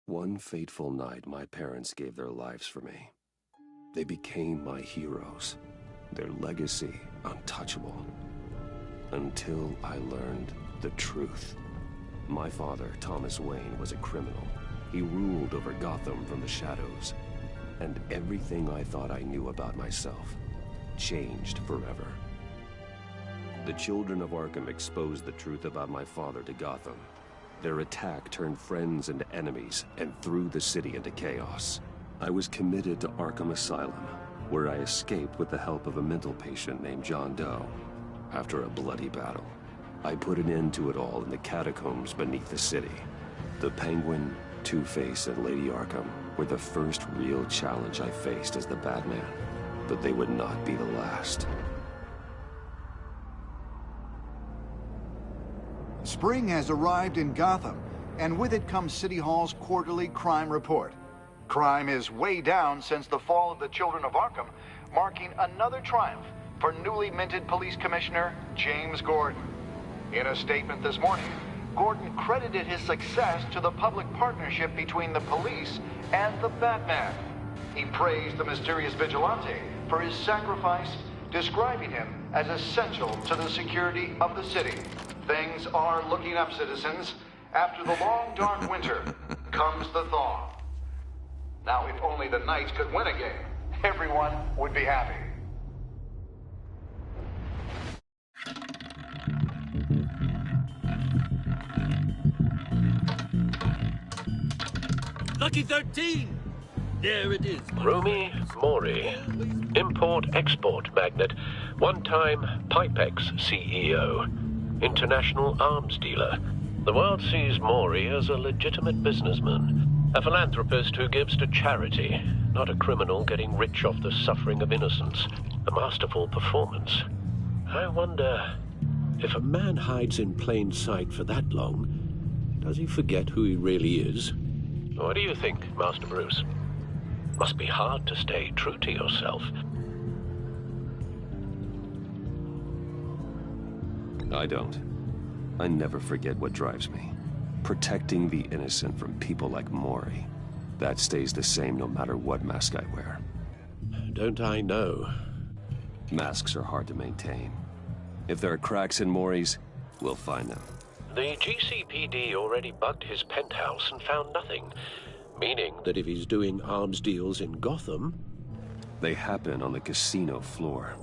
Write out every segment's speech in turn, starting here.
One fateful night, my parents gave their lives for me. They became my heroes, their legacy untouchable. Until I learned the truth. My father, Thomas Wayne, was a criminal. He ruled over Gotham from the shadows. And everything I thought I knew about myself changed forever. The children of Arkham exposed the truth about my father to Gotham. Their attack turned friends into enemies and threw the city into chaos. I was committed to Arkham Asylum, where I escaped with the help of a mental patient named John Doe. After a bloody battle, I put an end to it all in the catacombs beneath the city. The Penguin, Two-Face, and Lady Arkham were the first real challenge I faced as the Batman, but they would not be the last. Spring has arrived in Gotham, and with it comes City Hall's quarterly crime report. Crime is way down since the fall of the Children of Arkham, marking another triumph for newly minted Police Commissioner James Gordon. In a statement this morning, Gordon credited his success to the public partnership between the police and the Batman. He praised the mysterious vigilante for his sacrifice, describing him as essential to the security of the city. Things are looking up, citizens. After the long, dark winter comes the thaw. Now, if only the Knights could win a game, everyone would be happy. Lucky 13! There it is. Rumi Mori, import-export magnate, one-time Pipex CEO, international arms dealer. The world sees Mori as a legitimate businessman, a philanthropist who gives to charity, not a criminal getting rich off the suffering of innocence. A masterful performance. I wonder, if a man hides in plain sight for that long, does he forget who he really is? What do you think, Master Bruce? Must be hard to stay true to yourself. I don't. I never forget what drives me. Protecting the innocent from people like Mori. That stays the same no matter what mask I wear. Don't I know? Masks are hard to maintain. If there are cracks in Mori's, we'll find them. The GCPD already bugged his penthouse and found nothing. Meaning that if he's doing arms deals in Gotham... They happen on the casino floor.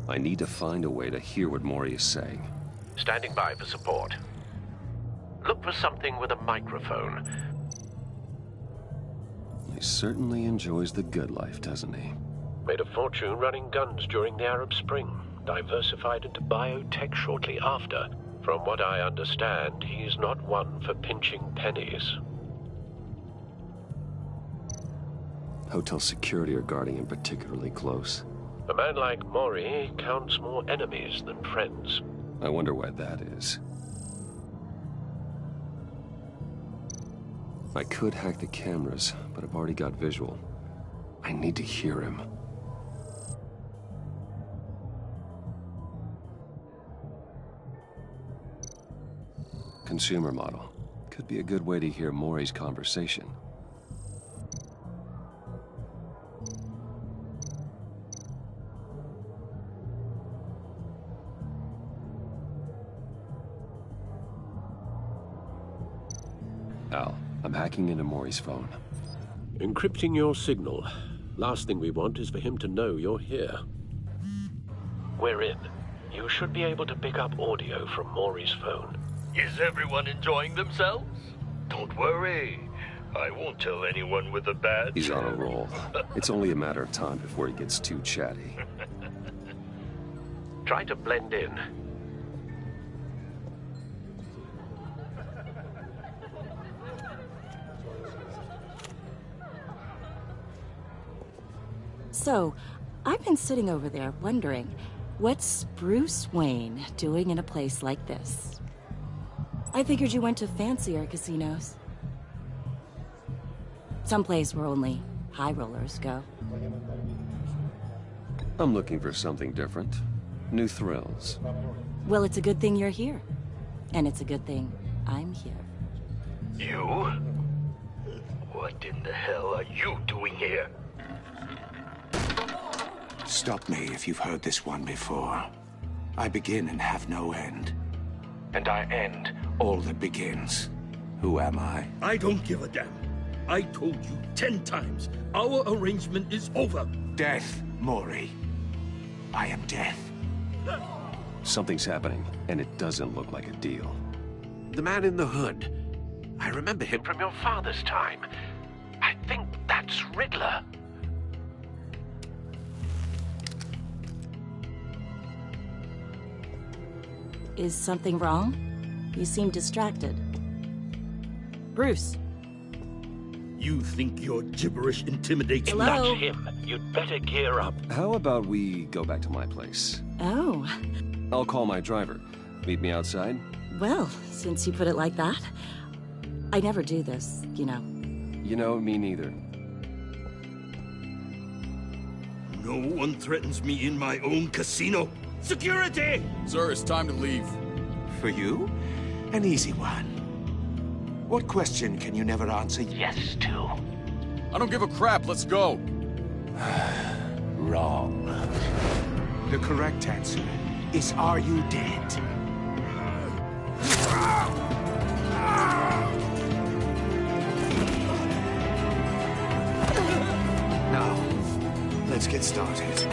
I need to find a way to hear what Mori is saying. Standing by for support. Look for something with a microphone. He certainly enjoys the good life, doesn't he? Made a fortune running guns during the Arab Spring. Diversified into biotech shortly after. From what I understand, he's not one for pinching pennies. Hotel security are guarding him particularly close. A man like Mori counts more enemies than friends. I wonder why that is. I could hack the cameras, but I've already got visual. I need to hear him. Consumer model. Could be a good way to hear Mori's conversation. Al, I'm hacking into Mori's phone. Encrypting your signal. Last thing we want is for him to know you're here. We're in. You should be able to pick up audio from Mori's phone. Is everyone enjoying themselves? Don't worry. I won't tell anyone with a badge. He's on a roll. It's only a matter of time before he gets too chatty. Try to blend in. So, I've been sitting over there wondering, what's Bruce Wayne doing in a place like this? I figured you went to fancier casinos. Someplace where only high rollers go. I'm looking for something different. New thrills. Well, it's a good thing you're here. And it's a good thing I'm here. You? What in the hell are you doing here? Stop me if you've heard this one before. I begin and have no end. And I end all that begins. Who am I? I don't give a damn. I told you 10 times. Our arrangement is over. Death, Maury. I am death. Something's happening, and it doesn't look like a deal. The man in the hood. I remember him from your father's time. I think that's Riddler. Is something wrong? You seem distracted. Bruce. You think your gibberish intimidates me? Hello? That's him. You'd better gear up. How about we go back to my place? Oh. I'll call my driver. Meet me outside? Well, since you put it like that. I never do this, you know. You know, me neither. No one threatens me in my own casino. Security! Sir, it's time to leave. For you? An easy one. What question can you never answer yes to? I don't give a crap, let's go. Wrong. The correct answer is, are you dead? Now, let's get started.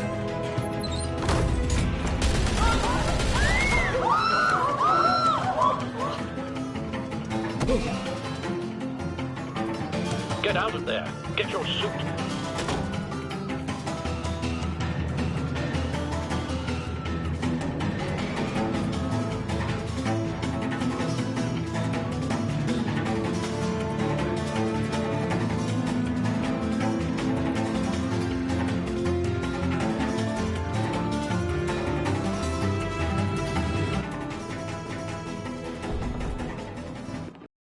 Get out of there. Get your suit.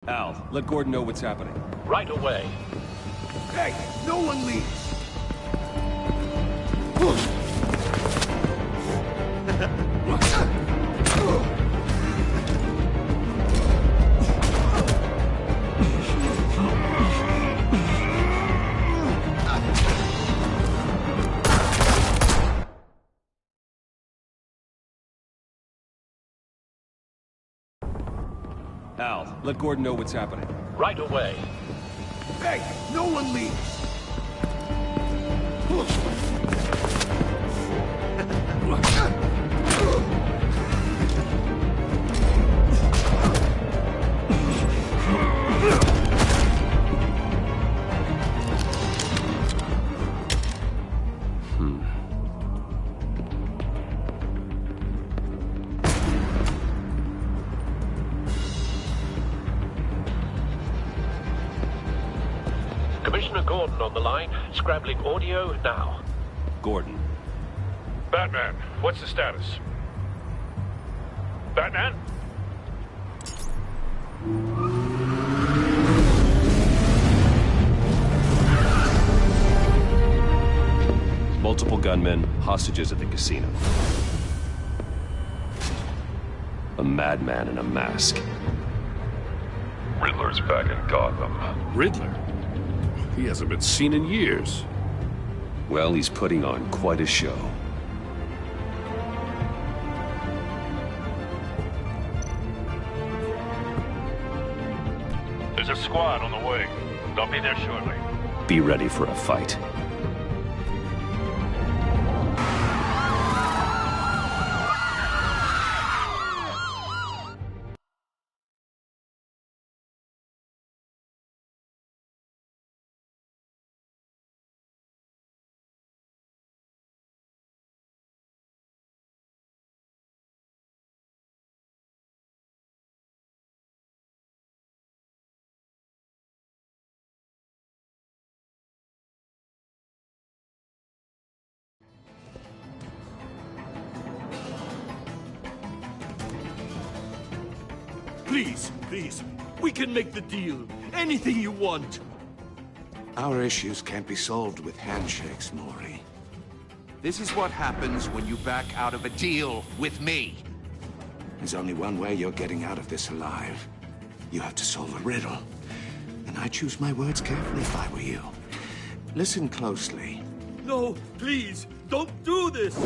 Al, let Gordon know what's happening. Right away. Hey, no one leaves! Al, let Gordon know what's happening. Right away. Hey, no one leaves! Commissioner Gordon on the line. Scrabbling audio now. Gordon. Batman, what's the status? Batman? Multiple gunmen, hostages at the casino. A madman in a mask. Riddler's back in Gotham. Riddler? He hasn't been seen in years. Well, he's putting on quite a show. There's a squad on the way. They'll be there shortly. Be ready for a fight. Please, please. We can make the deal. Anything you want. Our issues can't be solved with handshakes, Maury. This is what happens when you back out of a deal with me. There's only one way you're getting out of this alive. You have to solve a riddle. And I'd choose my words carefully if I were you. Listen closely. No, please, don't do this!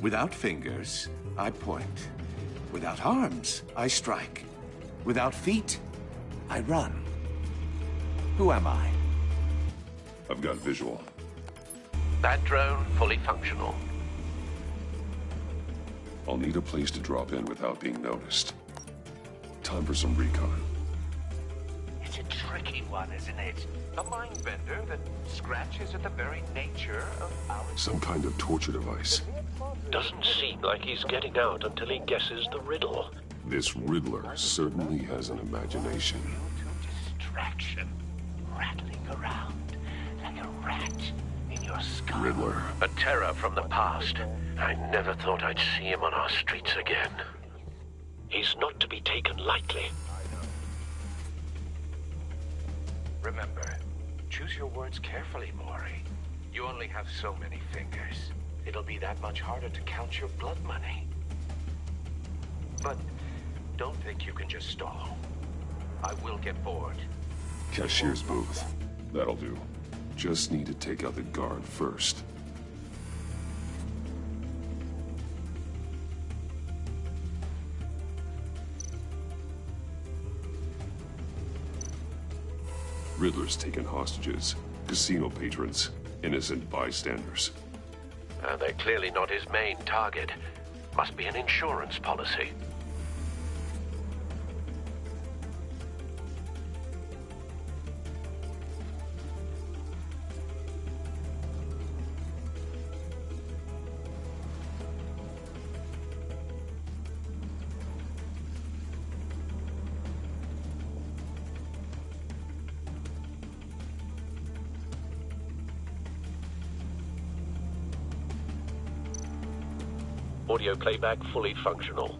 Without fingers, I point. Without arms, I strike. Without feet, I run. Who am I? I've got visual. That drone fully functional. I'll need a place to drop in without being noticed. Time for some recon. It's a tricky one, isn't it? A mind bender that scratches at the very nature of our... Some kind of torture device. Doesn't seem like he's getting out until he guesses the riddle. This Riddler certainly has an imagination. Distraction. Rattling around like a rat in your skull. Riddler. A terror from the past. I never thought I'd see him on our streets again. He's not to be taken lightly. Remember, choose your words carefully, Maury. You only have so many fingers. It'll be that much harder to count your blood money. But don't think you can just stall. I will get bored. Cashier's booth. That'll do. Just need to take out the guard first. Riddler's taken hostages, casino patrons, innocent bystanders. They're clearly not his main target. Must be an insurance policy. Audio playback fully functional.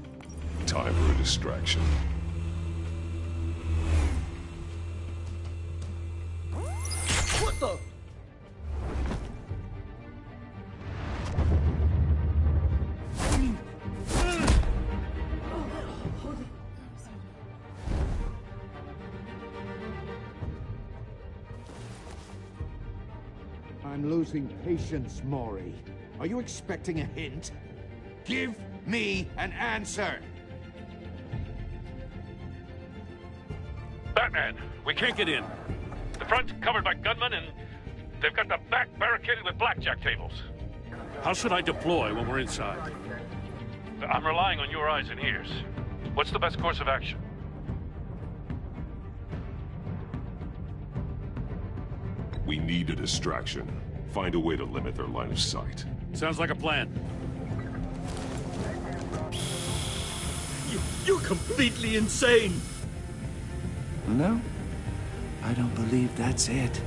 Time for a distraction. What the? I'm losing patience, Maury. Are you expecting a hint? Give me an answer! Batman, we can't get in. The front's covered by gunmen, and they've got the back barricaded with blackjack tables. How should I deploy when we're inside? I'm relying on your eyes and ears. What's the best course of action? We need a distraction. Find a way to limit their line of sight. Sounds like a plan. You're completely insane! No, I don't believe that's it.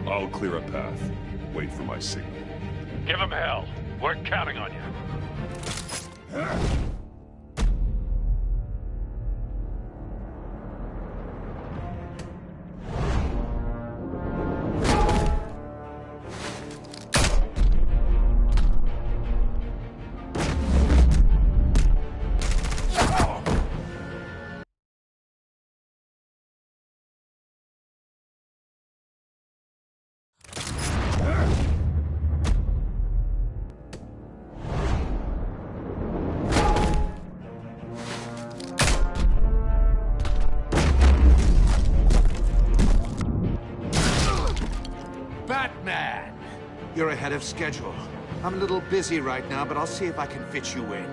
I'll clear a path. Wait for my signal. Give him hell. We're counting on you. Batman! You're ahead of schedule. I'm a little busy right now, but I'll see if I can fit you in.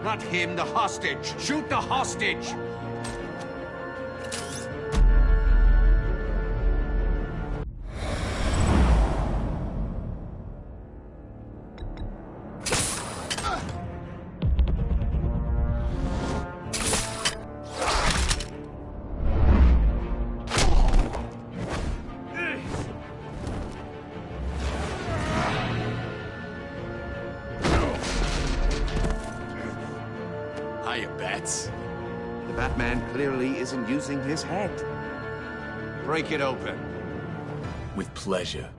Not him, the hostage! Shoot the hostage! Hiya, Bats. The Batman clearly isn't using his head. Break it open. With pleasure.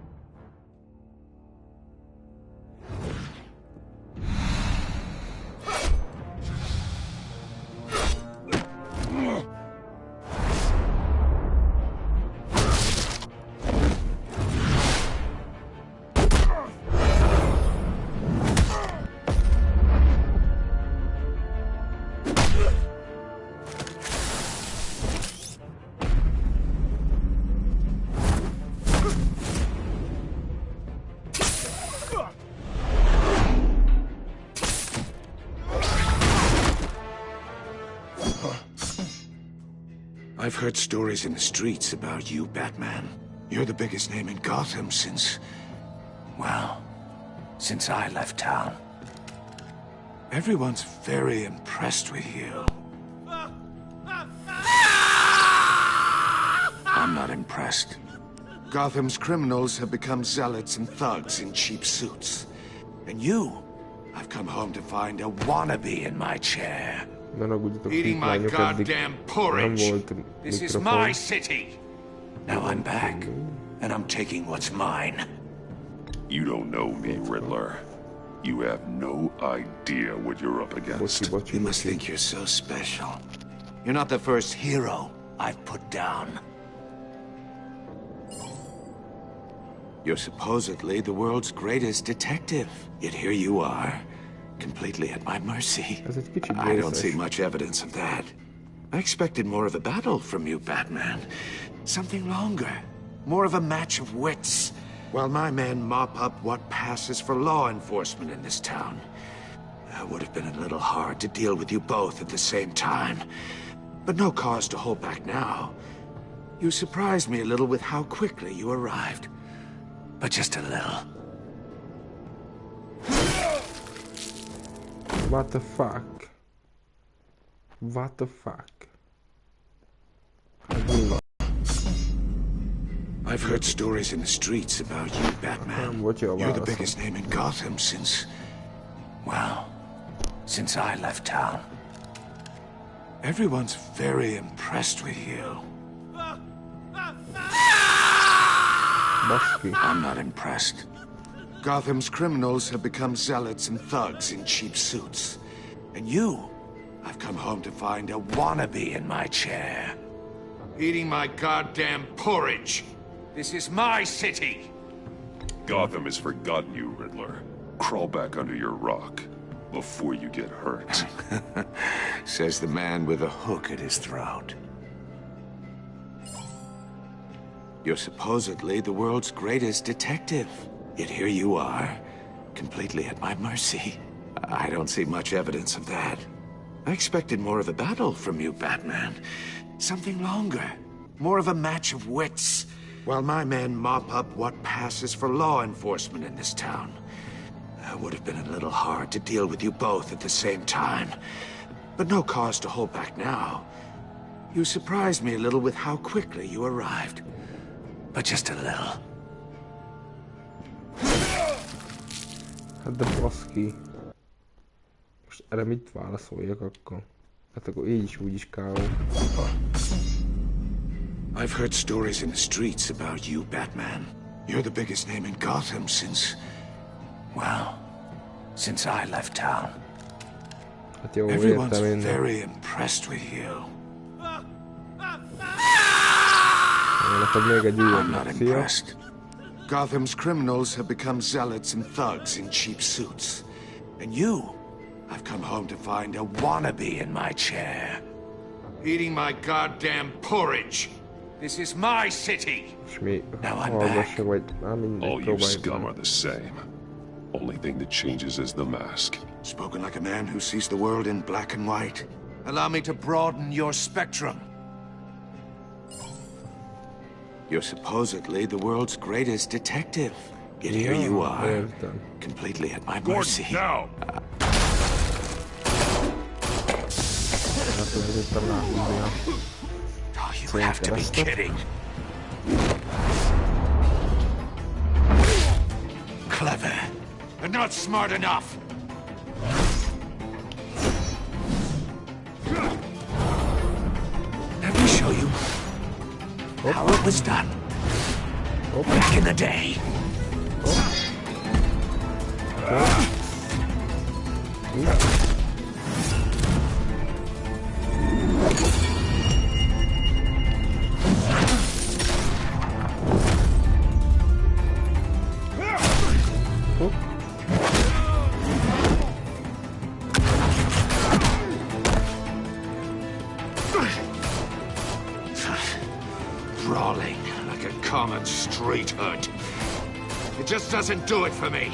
I've heard stories in the streets about you, Batman. You're the biggest name in Gotham since... well, since I left town. Everyone's very impressed with you. I'm not impressed. Gotham's criminals have become zealots and thugs in cheap suits. And you, I've come home to find a wannabe in my chair. Eating my goddamn porridge. This is my city. Now I'm back, and I'm taking what's mine. You don't know me, Riddler. You have no idea what you're up against. You must think you're so special. You're not the first hero I've put down. You're supposedly the world's greatest detective. Yet here you are, completely at my mercy. I don't see much evidence of that. I expected more of a battle from you, Batman. Something longer. More of a match of wits. While my men mop up what passes for law enforcement in this town. It would have been a little hard to deal with you both at the same time. But no cause to hold back now. You surprised me a little with how quickly you arrived. But just a little. What the fuck? What the fuck? I've heard stories in the streets about you, Batman. You're the biggest name in Gotham since... well, since I left town. Everyone's very impressed with you. I'm not impressed. Gotham's criminals have become zealots and thugs in cheap suits. And you, I've come home to find a wannabe in my chair. Eating my goddamn porridge. This is my city. Gotham has forgotten you, Riddler. Crawl back under your rock before you get hurt. Says the man with a hook at his throat. You're supposedly the world's greatest detective. Yet here you are, completely at my mercy. I don't see much evidence of that. I expected more of a battle from you, Batman. Something longer. More of a match of wits. While my men mop up what passes for law enforcement in this town. It would have been a little hard to deal with you both at the same time. But no cause to hold back now. You surprised me a little with how quickly you arrived. But just a little. Hát de baszki. Most erre mit válaszoljak akkor? Hát akkor így is úgy is K.O. I've heard stories in the streets about you, Batman. You're the biggest name in Gotham since... well, since I left town. Hát jó, Everyone's értem én. very impressed with you. Neked még egy újabb I'm not akció. impressed. Gotham's criminals have become zealots and thugs in cheap suits. And you, I've come home to find a wannabe in my chair. Eating my goddamn porridge. This is my city. És mi Now I'm hallgassak, vagy már mindegy, All you scum próbáljuk. are the same. Only thing that changes is the mask. Spoken like a man who sees the world in black and white. Allow me to broaden your spectrum. You're supposedly the world's greatest detective. Yet here you are, completely at my mercy. Now! Oh, you have to be kidding. Clever, but not smart enough. Let me show you how it was done. Back in the day. Brawling like a common street hood. It just doesn't do it for me.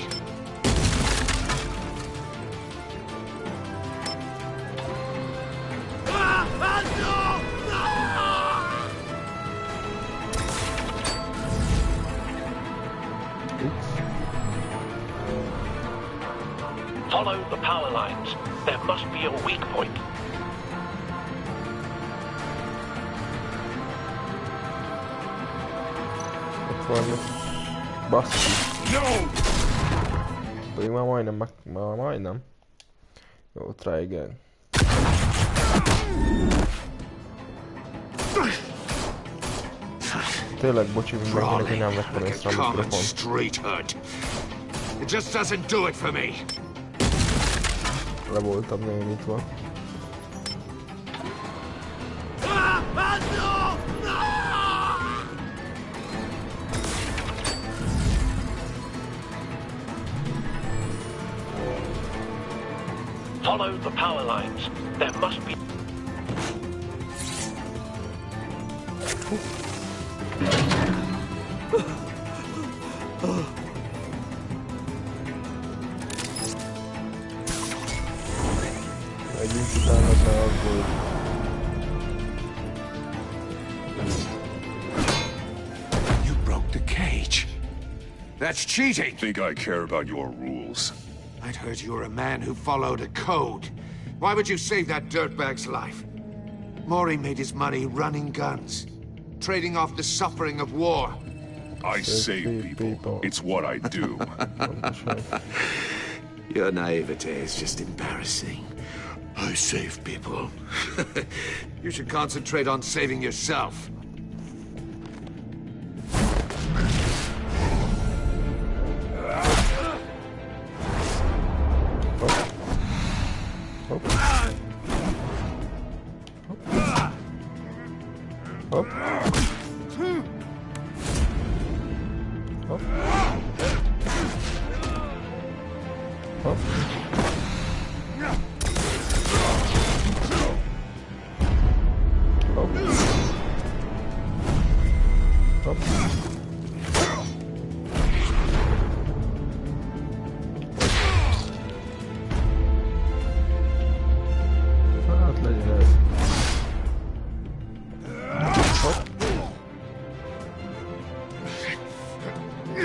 lines. There must be a weak point. Ott vannak. Basszus. No! Pedig már majdnem. Jó, try again. Tényleg bocsi mindenkinek, hogy nem vettem észre a mikrofont. It just doesn't do it for me. Le voltam némítva. Follow the power lines. There must be... You broke the cage. That's cheating. Think I care about your rules? I'd heard you were a man who followed a code. Why would you save that dirtbag's life? Maury made his money running guns, trading off the suffering of war. I save people. It's what I do. Your naivete is just embarrassing. I save people. You should concentrate on saving yourself.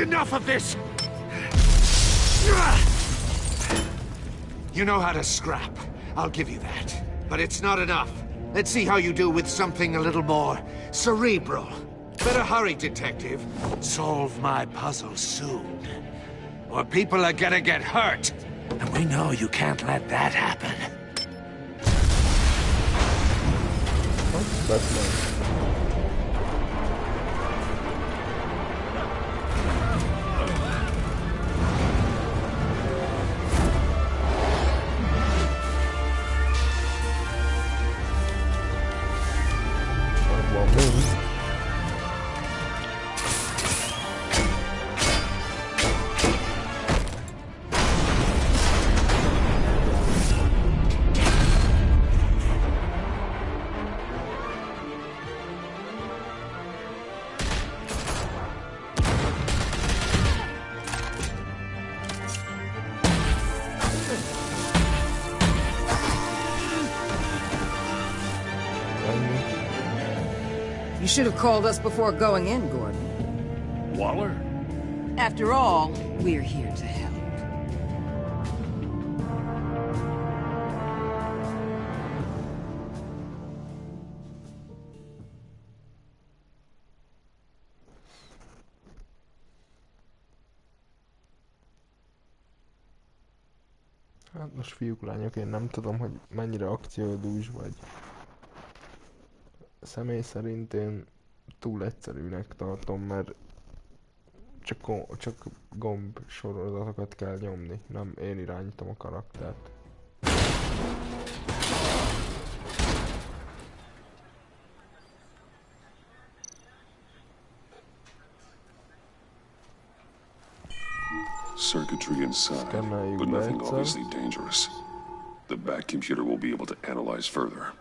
Enough of this! You know how to scrap. I'll give you that. But it's not enough. Let's see how you do with something a little more cerebral. Better hurry, detective. Solve my puzzle soon. Or people are gonna get hurt. And we know you can't let that happen. That's nice. You should have called us before going in, Gordon. Waller? After all, we're here to help. Hát most fiúk, lányok, én nem tudom, hogy mennyire akciódús vagy. Személy szerint én túl egyszerűnek tartom, mert csak gomb sorozatokat kell nyomni, nem én irányítom a karaktert. Circuitry inside, but nothing obviously dangerous. The back computer will be able to analyze further.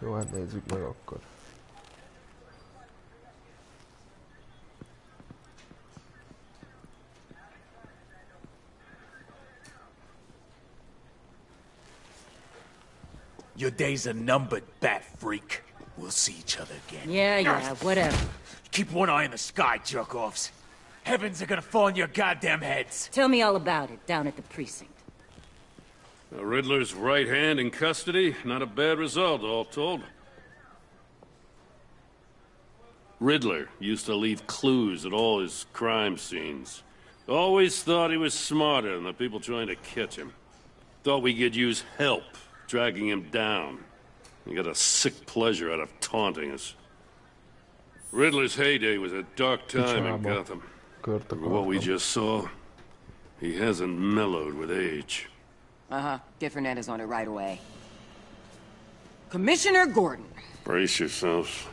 Jó, hát nézzük meg akkor. Your days are numbered, bat freak. We'll see each other again. Yeah, whatever. Keep one eye in the sky, jerk-offs. Heavens are gonna fall on your goddamn heads. Tell me all about it down at the precinct. The Riddler's right hand in custody, not a bad result, all told. Riddler used to leave clues at all his crime scenes. Always thought he was smarter than the people trying to catch him. Thought we could use help dragging him down. He got a sick pleasure out of taunting us. Riddler's heyday was a dark time in Gotham. For what we just saw, he hasn't mellowed with age. Uh-huh. Get Fernandez on it right away. Commissioner Gordon. Brace yourselves.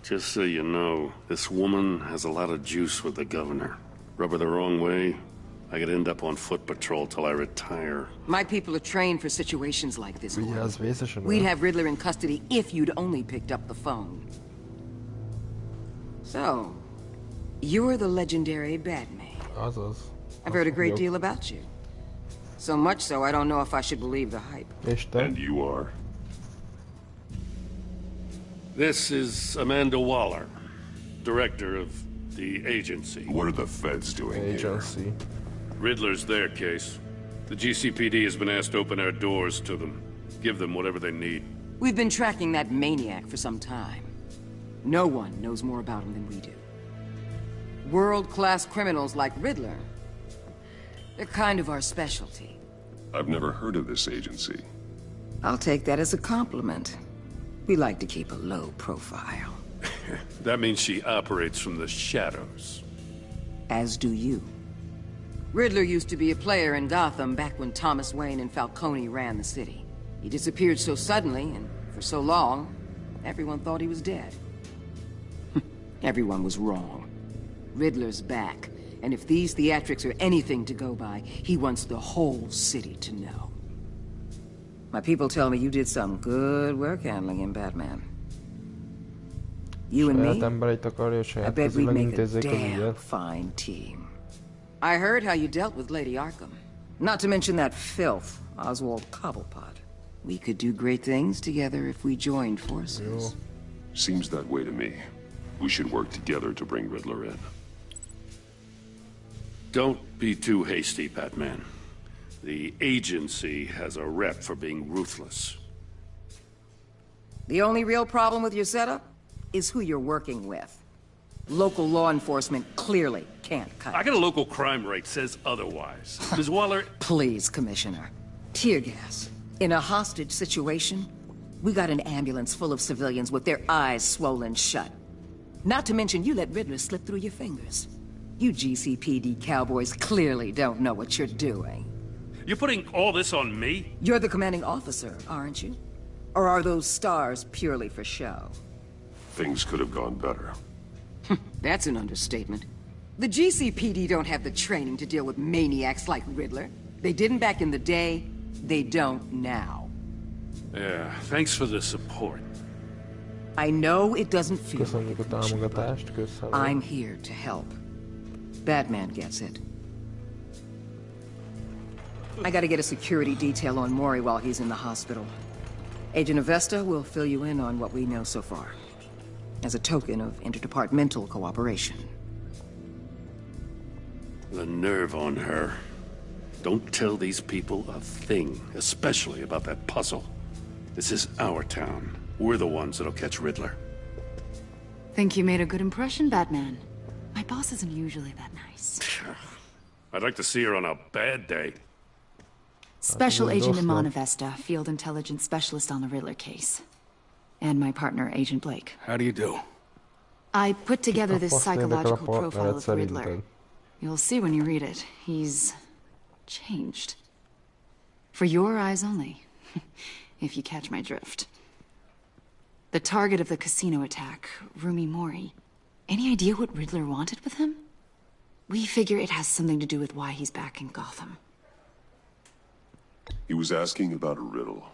Just so you know, this woman has a lot of juice with the governor. Rub her the wrong way, I could end up on foot patrol till I retire. My people are trained for situations like this. Gordon. We'd have Riddler in custody if you'd only picked up the phone. So, you're the legendary Batman. I've heard a great deal about you. So much so, I don't know if I should believe the hype. And you are? This is Amanda Waller, director of the agency. What are the feds doing here? Riddler's their case. The GCPD has been asked to open our doors to them. Give them whatever they need. We've been tracking that maniac for some time. No one knows more about him than we do. World-class criminals like Riddler. They're kind of our specialty. I've never heard of this agency. I'll take that as a compliment. We like to keep a low profile. That means she operates from the shadows. As do you. Riddler used to be a player in Gotham back when Thomas Wayne and Falcone ran the city. He disappeared so suddenly, and for so long, everyone thought he was dead. Everyone was wrong. Riddler's back, and if these theatrics are anything to go by, he wants the whole city to know. My people tell me you did some good work handling him, Batman. You and me, I bet we'd make a damn fine team. I heard how you dealt with Lady Arkham. Not to mention that filth, Oswald Cobblepot. We could do great things together if we joined forces. Seems that way to me. We should work together to bring Riddler in. Don't be too hasty, Batman. The agency has a rep for being ruthless. The only real problem with your setup is who you're working with. Local law enforcement clearly can't cut it. I got a local crime rate says otherwise. Ms. Waller... Please, Commissioner. Tear gas. In a hostage situation, we got an ambulance full of civilians with their eyes swollen shut. Not to mention you let Riddler slip through your fingers. You GCPD cowboys clearly don't know what you're doing. You're putting all this on me? You're the commanding officer, aren't you? Or are those stars purely for show? Things could have gone better. That's an understatement. The GCPD don't have the training to deal with maniacs like Riddler. They didn't back in the day, they don't now. Yeah, thanks for the support. I know it doesn't feel like it, I'm here to help. Batman gets it. I gotta get a security detail on Mori while he's in the hospital. Agent Avesta will fill you in on what we know so far, as a token of interdepartmental cooperation. The nerve on her. Don't tell these people a thing, especially about that puzzle. This is our town. We're the ones that'll catch Riddler. Think you made a good impression, Batman? My boss isn't usually that nice. I'd like to see her on a bad day. Special Agent Iman Avesta, Field Intelligence Specialist on the Riddler case. And my partner, Agent Blake. How do you do? I put together this psychological profile of Riddler. You'll see when you read it. He's... changed. For your eyes only, if you catch my drift. The target of the casino attack, Rumi Mori. Any idea what Riddler wanted with him? We figure it has something to do with why he's back in Gotham. He was asking about a riddle.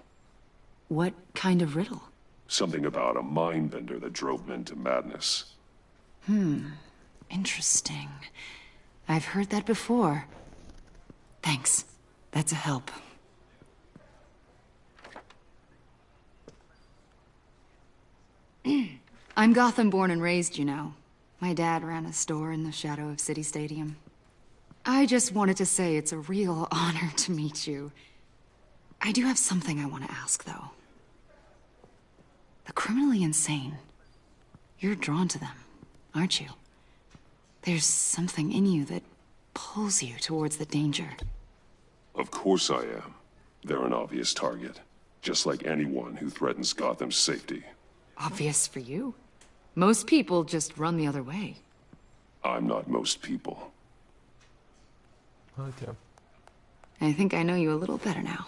What kind of riddle? Something about a mind bender that drove men to madness. Interesting. I've heard that before. Thanks. That's a help. I'm Gotham born and raised, you know. My dad ran a store in the shadow of City Stadium. I just wanted to say it's a real honor to meet you. I do have something I want to ask, though. The criminally insane. You're drawn to them, aren't you? There's something in you that pulls you towards the danger. Of course I am. They're an obvious target. Just like anyone who threatens Gotham's safety. Obvious for you? Most people just run the other way. I'm not most people. Okay. I think I know you a little better now.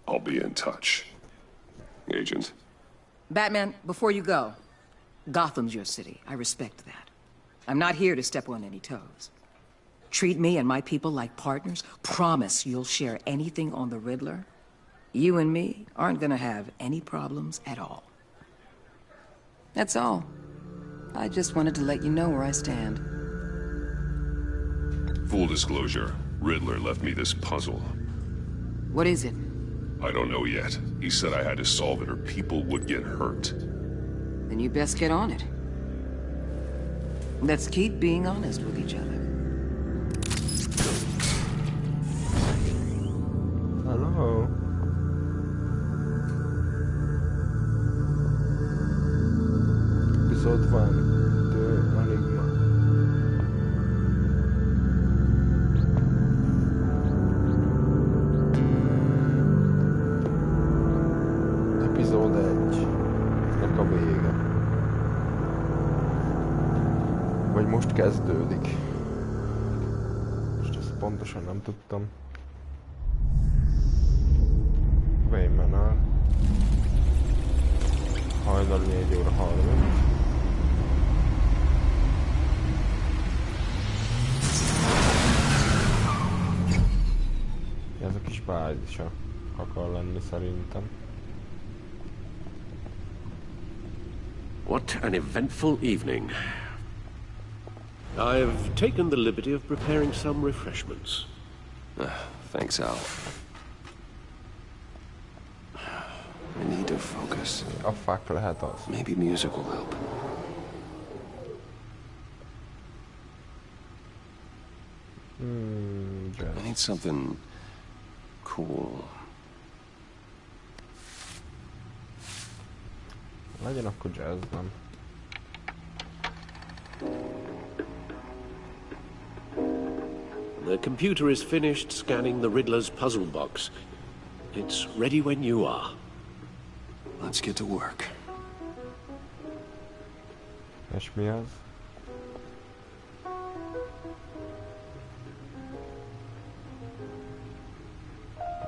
I'll be in touch. Agent. Batman, before you go, Gotham's your city. I respect that. I'm not here to step on any toes. Treat me and my people like partners. Promise you'll share anything on the Riddler. You and me aren't gonna have any problems at all. That's all. I just wanted to let you know where I stand. Full disclosure, Riddler left me this puzzle. What is it? I don't know yet. He said I had to solve it or people would get hurt. Then you best get on it. Let's keep being honest with each other. Hello. Episode 1, The Enigma. Episode 1. Nek a vége. Vagy most kezdődik. Most ezt pontosan nem tudtam. Wayman-nál. Hajnal 4:30. Ez a kis bázisa akar lenni szerintem. What an eventful evening. I've taken the liberty of preparing some refreshments. Thanks, Al. I need to focus. A fák lehet az. Maybe music will help. I need something cool. Legyen akkor jazz, nem? The computer is finished scanning the Riddler's puzzle box. It's ready when you are. Let's get to work. És mi az?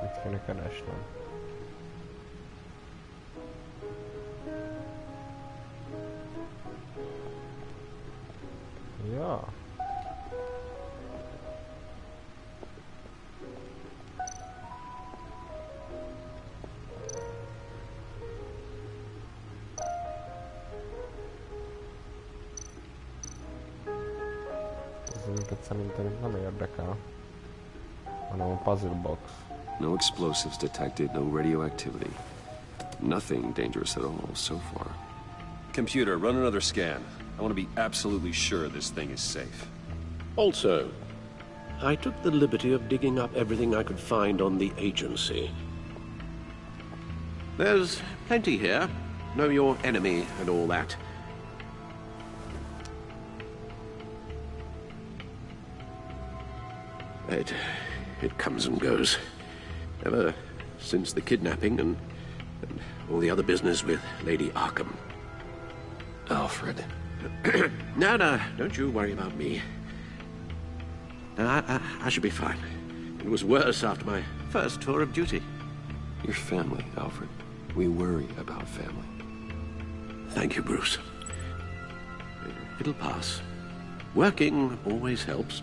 Mit kéne keresnem? Ja. Minket szerintem nem érdekel, hanem a puzzle box. No explosives detected, no radioactivity. Nothing dangerous at all so far. Computer, run another scan. I want to be absolutely sure this thing is safe. Also, I took the liberty of digging up everything I could find on the agency. There's plenty here. Know your enemy and all that. It comes and goes. Ever since the kidnapping and all the other business with Lady Arkham. Alfred. No, don't you worry about me. No, I should be fine. It was worse after my first tour of duty. Your family, Alfred. We worry about family. Thank you, Bruce. It'll pass. Working always helps.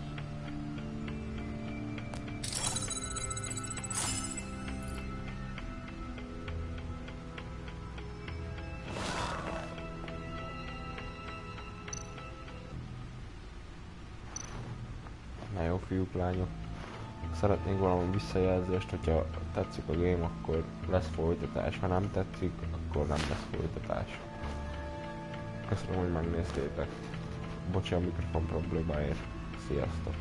Na jó, fiúk, lányok. Szeretnénk valami visszajelzést, hogyha tetszik a game, akkor lesz folytatás. Ha nem tetszik, akkor nem lesz folytatás. Köszönöm, hogy megnéztétek. Bocsi a mikrofon problémáért. Sziasztok!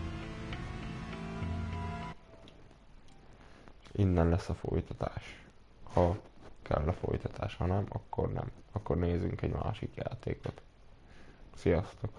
Innen lesz a folytatás. Ha kell a folytatás, ha nem, akkor nem. Akkor nézzünk egy másik játékot. Sziasztok!